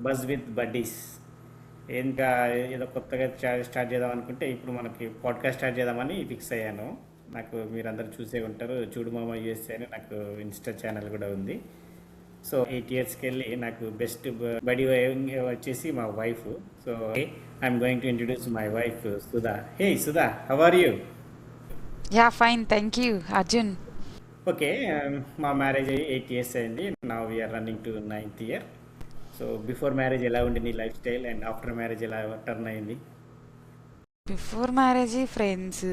Buzz with buddies. ఇంకా ఏదో కొత్తగా స్టార్ట్ చేద్దాం అనుకుంటే ఇప్పుడు మనకి పాడ్కాస్ట్ స్టార్ట్ చేద్దామని ఫిక్స్ అయ్యాను. నాకు మీరందరూ చూసే ఉంటారు, చూడు మామ యూఎస్ఏ అని నాకు ఇన్స్టా ఛానల్ కూడా ఉంది. సో 8 ఇయర్స్కి వెళ్ళి నాకు బెస్ట్ బడీ వచ్చేసి మా wife. So I'm going to introduce my wife Sudha. Hey Sudha, how are you? Ya fine, thank you Arjun. Okay, మా మ్యారేజ్ అయ్యి 8 ఇయర్స్ అయింది. నా we're running to 9th year. So before marriage ఎలా ఉండి నీ lifestyle, and after marriage ఎలా turn అయింది? Before marriage friends,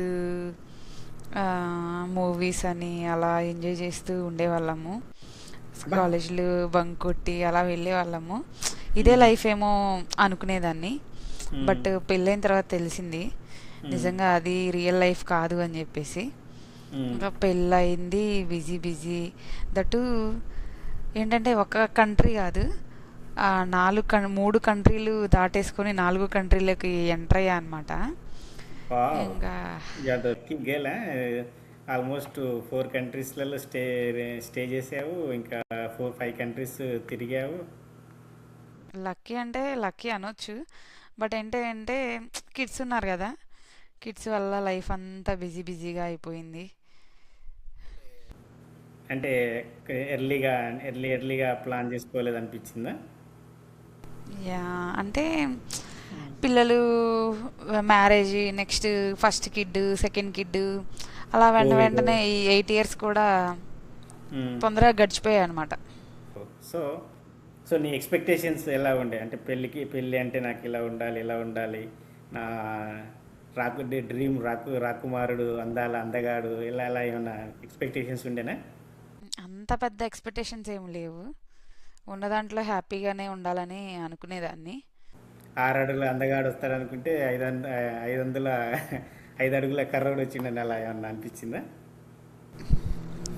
movies అని అలా ఎంజాయ్ చేస్తూ ఉండేవాళ్ళము. అబ్బా. కాలేజీలు బంక్ కొట్టి అలా వెళ్ళేవాళ్ళము. ఇదే లైఫ్ ఏమో అనుకునేదాన్ని. మ్మ్. బట్ పెళ్ళైన తర్వాత తెలిసింది మ్మ్. నిజంగా అది రియల్ లైఫ్ కాదు అని చెప్పేసి. మ్మ్. ఇంకా పెళ్ళయింది, బిజీ బిజీ. దట్టు ఏంటంటే ఒక కంట్రీ కాదు, 3 కంట్రీలు దాటేసుకొని 4 కంట్రీలకి ఎంటర్ అయ్యా అనమాట. వావ్, ఇంకా you're the working girl. Almost 4 కంట్రీస్లలో స్టే చేసావు, ఇంకా 4-5 కంట్రీస్ తిరిగావు. లక్కీ అంటే లక్కీ అనొచ్చు. బట్ ఏంటంటే కిడ్స్ ఉన్నారు కదా, కిడ్స్ వల్ల లైఫ్ అంతా బిజీ బిజీగా అయిపోయింది. అంటే ఎర్లీగా ఎర్లీగా ప్లాన్ చేసుకోలేదు అనిపించిందా? యా, అంటే పిల్లలు, marriage, next first kid, second kid, అలా కోవిడ్. వెంటనే ఈ 8 ఇయర్స్ కూడా తొందరగా గడిచిపోయాయి అనమాట. సో సో నీ ఎక్స్పెక్టేషన్స్ ఎలా ఉండే? అంటే పెళ్ళి అంటే నాకు ఇలా ఉండాలి, నా డ్రీమ్ రాకుమారుడు, అందగాడు, ఇలా ఏమన్నా ఎక్స్పెక్టేషన్స్ ఉండేనా? అంత పెద్ద ఎక్స్పెక్టేషన్స్ ఏం లేవు, ఉన్న దాంట్లో హ్యాపీగానే ఉండాలని అనుకునేదాన్ని. 6 అడుగుల అందగాడు వస్తాడు అనుకుంటే 5 అడుగుల కర్రోడు వచ్చిండని అలా ఏమన్నా అనిపించిందా?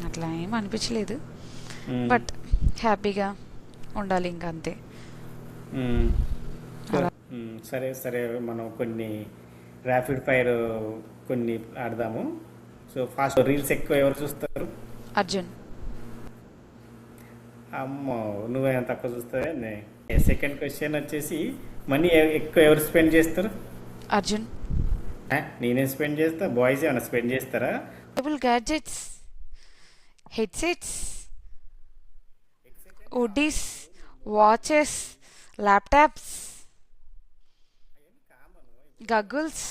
అట్లా ఏం అనిపించలేదు. మ్మ్. బట్ హ్యాపీగా ఉండాలి ఇంకా అంతే. మ్మ్. అలా సరే సరే, మనం కొన్ని ర్యాపిడ్ ఫైర్ కొన్ని ఆడదాము. సో ఫాస్ట్ రీల్స్ ఎక్కువ ఎవరు చూస్తారు? అర్జున్. అమ్మో, నువ్వేం తక్కువ చూస్తావే. సెకండ్ క్వశ్చన్ వచ్చేసి, మనీ ఎక్కువ ఎవరు స్పెండ్ చేస్తారు? అర్జున్. నేనే స్పెండ్ చేస్తా, బాయ్స్ ఏమైనా స్పెండ్ చేస్తారా? Table gadgets, headsets, hoodies, watches, laptops, goggles.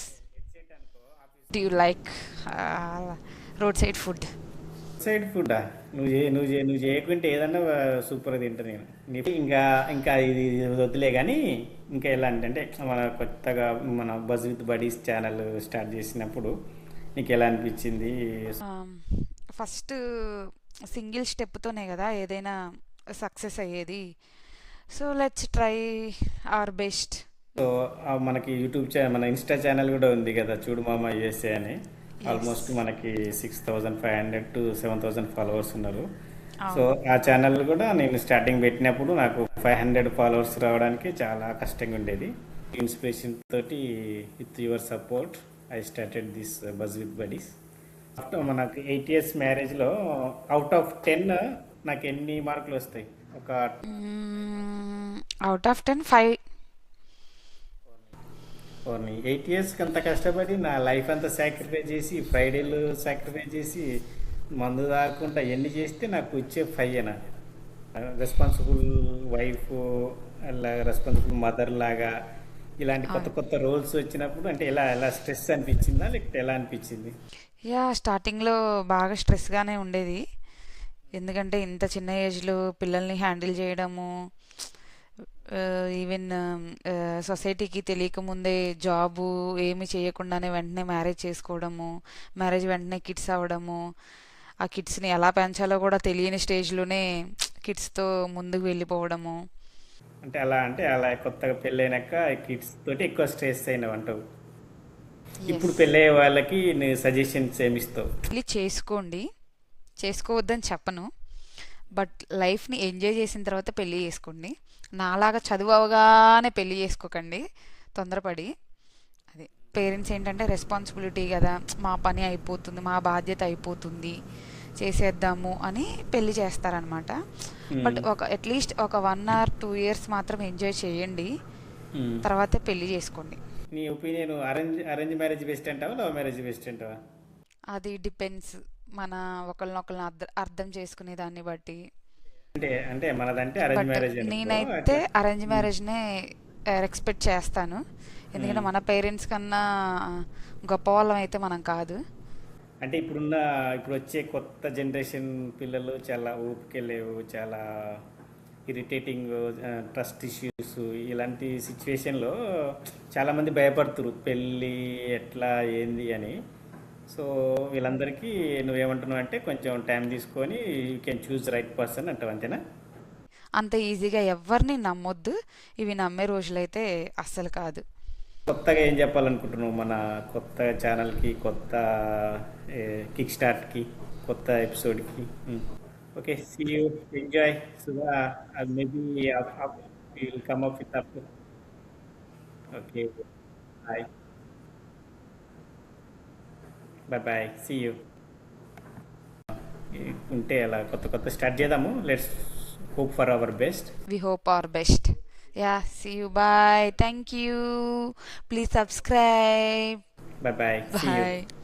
Do you like road side food? Side ఫుడ్డా? నువ్వు చేయకుంటే ఏదన్నా సూపర్ తింటా నేను. ఇంకా ఇంకా ఇది వద్దులే కానీ, ఇంకా ఎలా అంటే మన కొత్తగా మన buzz with buddies channel start చేసినప్పుడు నీకు ఎలా అనిపించింది? ఫస్ట్ సింగిల్ స్టెప్తోనే కదా ఏదైనా సక్సెస్ అయ్యేది. So let's try our best. So మనకి యూట్యూబ్ ఛానల్, మన ఇన్స్టా ఛానల్ కూడా ఉంది కదా, చూడు మామ యూఎస్ఏ అని. ఎస్. ఆల్మోస్ట్ మనకి 6500 to 7000 ఫాలోవర్స్ ఉన్నారు. సో అవును. ఆ ఛానల్ కూడా నేను స్టార్టింగ్ పెట్టినప్పుడు నాకు 500 ఫాలోవర్స్ రావడానికి చాలా కష్టంగా ఉండేది. ఇన్స్పిరేషన్ తోటి, with your support, I started this buzz with buddies. After మనకి 8 ఇయర్స్ మ్యారేజ్లో అవుట్ ఆఫ్ 10 నాకు ఎన్ని మార్కులు వస్తాయి? ఒక అవుట్ ఆఫ్ 10, 5. 8 ఇయర్స్కి అంత కష్టపడి నా లైఫ్ అంతా సాక్రిఫైస్ చేసి, ఫ్రైడేలు సాక్రిఫైస్ చేసి, మందు తాగకుండా ఎన్ని చేస్తే నాకు వచ్చే 5 రెస్పాన్సిబుల్ వైఫ్, అలా రెస్పాన్సిబుల్ మదర్ లాగా ఇలాంటి కొత్త అవును. కొత్త రోల్స్ వచ్చినప్పుడు అంటే ఎలా స్ట్రెస్ అనిపించిందా, లేకపోతే ఎలా అనిపించింది? యా, స్టార్టింగ్లో బాగా స్ట్రెస్గానే ఉండేది. ఎందుకంటే ఇంత చిన్న ఏజ్లో పిల్లల్ని హ్యాండిల్ చేయడము, ఈవెన్ సొసైటీకి తెలియకముందే జాబు ఏమి చేయకుండానే వెంటనే మ్యారేజ్ చేసుకోవడము, మ్యారేజ్ వెంటనే కిడ్స్ అవ్వడము, ఆ కిడ్స్ని ఎలా పెంచాలో కూడా తెలియని స్టేజ్లోనే కిడ్స్తో ముందుకు వెళ్ళిపోవడము. అంటే అలా కొత్తగా పెళ్ళైనాక కిడ్స్ తోటి ఎక్కువ స్ట్రెస్ అయినావు అంటావు. ఇప్పుడు ఎస్. పెళ్ళయ్యే వాళ్ళకి నీ సజెషన్స్ ఏమిస్తావు? పెళ్ళి చేసుకోండి, చేసుకోవద్దని చెప్పను. బట్ లైఫ్ని ఎంజాయ్ చేసిన తర్వాత పెళ్ళి చేసుకోండి. నాలాగా చదువు అవగానే పెళ్ళి చేసుకోకండి తొందరపడి. అది పేరెంట్స్ ఏంటంటే రెస్పాన్సిబిలిటీ కదా, మా పని అయిపోతుంది, మా బాధ్యత అయిపోతుంది, చేసేద్దాము అని పెళ్ళి చేస్తారనమాట. బట్ అట్లీస్ట్ ఒక 1 or 2 years మాత్రం ఎంజాయ్ చేయండి, మ్మ్. తర్వాతే పెళ్లి చేసుకోండి. నీ ఒపీనియన్ అరేంజ్ మ్యారేజ్ బెస్ట్ అంటావా, లవ్ మ్యారేజ్ బెస్ట్ అంటావా? అది డిపెండ్స్, మన ఒకరినొకరిని అర్థం చేసుకునే దాన్ని బట్టి. అంటే అంటే మనదంటే అరేంజ్ బట్ మ్యారేజ్ అనుకో నేనైతే అట్లా. అరేంజ్ మ్మ్. మ్యారేజ్నే రెస్పెక్ట్ చేస్తాను, ఎందుకంటే మ్మ్. మన పేరెంట్స్ కన్నా గొప్ప వాళ్ళం అయితే మనం కాదు. అంటే ఇప్పుడు వచ్చే కొత్త జనరేషన్ పిల్లలు చాలా ఊపికెళ్ళేవు, చాలా ఇరిటేటింగ్, ట్రస్ట్ ఇష్యూస్, ఇలాంటి సిచ్యువేషన్లో చాలామంది భయపడుతురు పెళ్ళి ఎట్లా ఏంది అని. సో వీళ్ళందరికీ నువ్వేమంటున్నావు అంటే కొంచెం టైం తీసుకొని you can choose right person అంటావు, అంతేనా? అంత ఈజీగా ఎవరిని నమ్మొద్దు, ఇవి నమ్మే రోజులైతే అస్సలు కాదు. కొత్తగా ఏం చెప్పాలనుకుంటున్నావు మన కొత్త ఛానల్కి, కొత్త కిక్ స్టార్ట్కి, కొత్త ఎపిసోడ్కి? Okay, see you, enjoy Sudha, maybe will come up with up. Okay, bye, bye bye, see you. ఉంటే అలా కొత్త కొత్త స్టార్ట్ చేద్దాము. Let's hope for our best. We hope our best. Yeah, see you. Bye. Thank you. Please subscribe. Bye bye, see you. Bye.